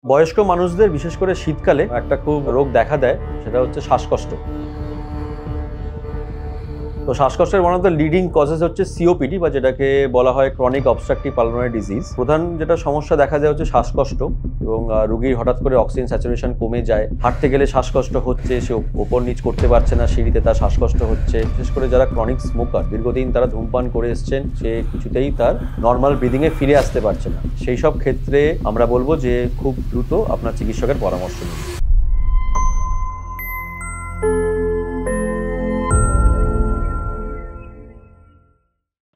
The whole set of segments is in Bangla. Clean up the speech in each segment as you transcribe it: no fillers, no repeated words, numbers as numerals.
বয়স্ক মানুষদের বিশেষ করে শীতকালে একটা খুব রোগ দেখা দেয়, সেটা হচ্ছে শ্বাসকষ্ট। তো শ্বাসকষ্টের one of the leading causes হচ্ছে সিওপিডি বা যেটাকে বলা হয় ক্রনিক অবস্ট্রাকটিভ পালমোনারি ডিজিজ। প্রধান যেটা সমস্যা দেখা যায় হচ্ছে শ্বাসকষ্ট, এবং রোগীর হঠাৎ করে অক্সিজেন স্যাচুরেশন কমে যায়, হাঁটতে গেলে শ্বাসকষ্ট হচ্ছে, সে ওপর নিচ করতে পারছে না, সিঁড়িতে তার শ্বাসকষ্ট হচ্ছে। বিশেষ করে যারা ক্রনিক স্মোকার, দীর্ঘদিন তারা ধূমপান করে এসছেন, সে কিছুতেই তার নর্মাল ব্রিদিংয়ে ফিরে আসতে পারছে না। সেই সব ক্ষেত্রে আমরা বলবো যে খুব দ্রুত আপনার চিকিৎসকের পরামর্শ নিন।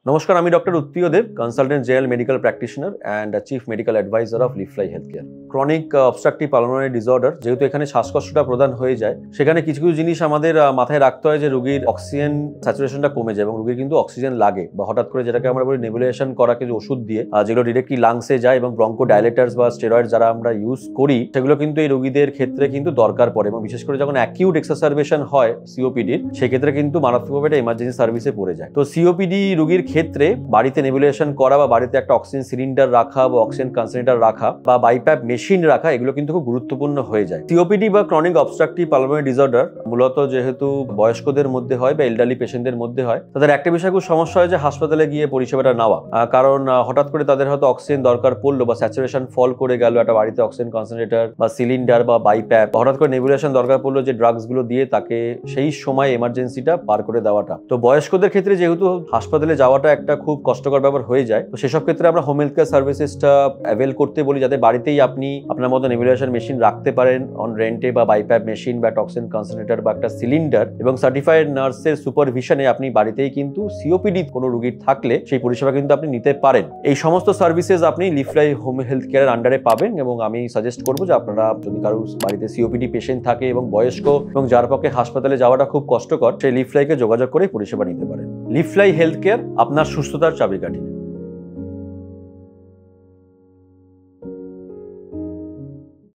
নমস্কার, আমি doctor Uttiya Deb, consultant general medical practitioner and chief medical advisor of লিফলাই health care. Chronic obstructive pulmonary disorder, যেহেতু এখানে শ্বাসকষ্টটা প্রধান হয়ে যায়, সেখানে কিছু কিছু জিনিস আমাদের মাথায় রাখতে হয় যে রোগীর অক্সিজেন স্যাচুরেশনটা কমে যায় এবং রোগীর কিন্তু অক্সিজেন লাগে, বা হঠাৎ করে যেটাকে আমরা বলি নেবুলাইজেশন করা কিছু ওষুধ দিয়ে, যেগুলো ডিরেক্টলি লাংসে যায়, এবং ব্রঙ্কো ডাইলেটার্স বা স্টেরয়েড যারা আমরা ইউজ করি, সেগুলো কিন্তু এই রোগীদের ক্ষেত্রে কিন্তু দরকার পড়ে। এবং বিশেষ করে যখন অ্যাকিউট এক্সারসারবেশন হয় সিওপিডির, সেক্ষেত্রে কিন্তু মারাত্মকভাবে এটা এমার্জেন্সি সার্ভিসে পড়ে যায়। তো সিওপিডি রোগীর ক্ষেত্রে বাড়িতে নেবুলাইজেশন করা বা বাড়িতে একটা অক্সিজেন সিলিন্ডার রাখা বা অক্সিজেন কনসেন্ট্রেটর রাখা বা বাইপ্যাপ মেশিন রাখা, এগুলো কিন্তু খুব গুরুত্বপূর্ণ হয়ে যায়। সিওপিডি বা ক্রনিক অবস্ট্রাকটিভ পালমোনারি ডিসঅর্ডার মূলত যেহেতু বয়স্কদের মধ্যে হয় বা এল্ডারলি পেশেন্টদের মধ্যে হয়, তাদের একটা বিষয় খুব সমস্যা হয় যে হাসপাতালে গিয়ে পরিষেবাটা নেওয়া। কারণ হঠাৎ করে তাদের হয়তো অক্সিজেন দরকার পড়লো বা স্যাচুরেশন ফল করে গেল, একটা বাড়িতে অক্সিজেন কনসেন্ট্রেটর বা সিলিন্ডার বা বাইপ্যাপ, হঠাৎ করে নেবুলাইজেশন দরকার পড়লো, যে ড্রাগস গুলো দিয়ে তাকে সেই সময় এমার্জেন্সিটা পার করে দেওয়াটা। তো বয়স্কদের ক্ষেত্রে যেহেতু হাসপাতালে যাওয়াটা একটা খুব কষ্টকর ব্যাপার হয়ে যায়, তো সেসব ক্ষেত্রে আমরা হোম হেলথ কেয়ার সার্ভিসেসটা অ্যাভেল করতে বলি, যাতে বাড়িতেই আপনি আপনার মতো নেবুলাইজেশন মেশিন রাখতে পারেন অন রেন্টে, বা বাইপ্যাপ মেশিন বা টক্সিন কনসেন্ট্রেটর বা একটা সিলিন্ডার, এবং সার্টিফাইড নার্সের সুপারভিশনে আপনি বাড়িতেই কিন্তু সিওপিডি কোনো রোগীর থাকলে সেই পরিষেবা কিন্তু আপনি নিতে পারেন। এই সমস্ত সার্ভিসেস আপনি লিফলাই হোম হেলথ কেয়ারের আন্ডারে পাবেন, এবং আমি সাজেস্ট করবো যে আপনারা যদি কারো বাড়িতে সিওপিডি পেশেন্ট থাকে এবং বয়স্ক এবং যার পক্ষে হাসপাতালে যাওয়াটা খুব কষ্টকর, সেই লিফলাইকে যোগাযোগ করে পরিষেবা নিতে পারেন। লিফলাই হেলথ কেয়ার আপনার সুস্থতার চাবিকাঠি।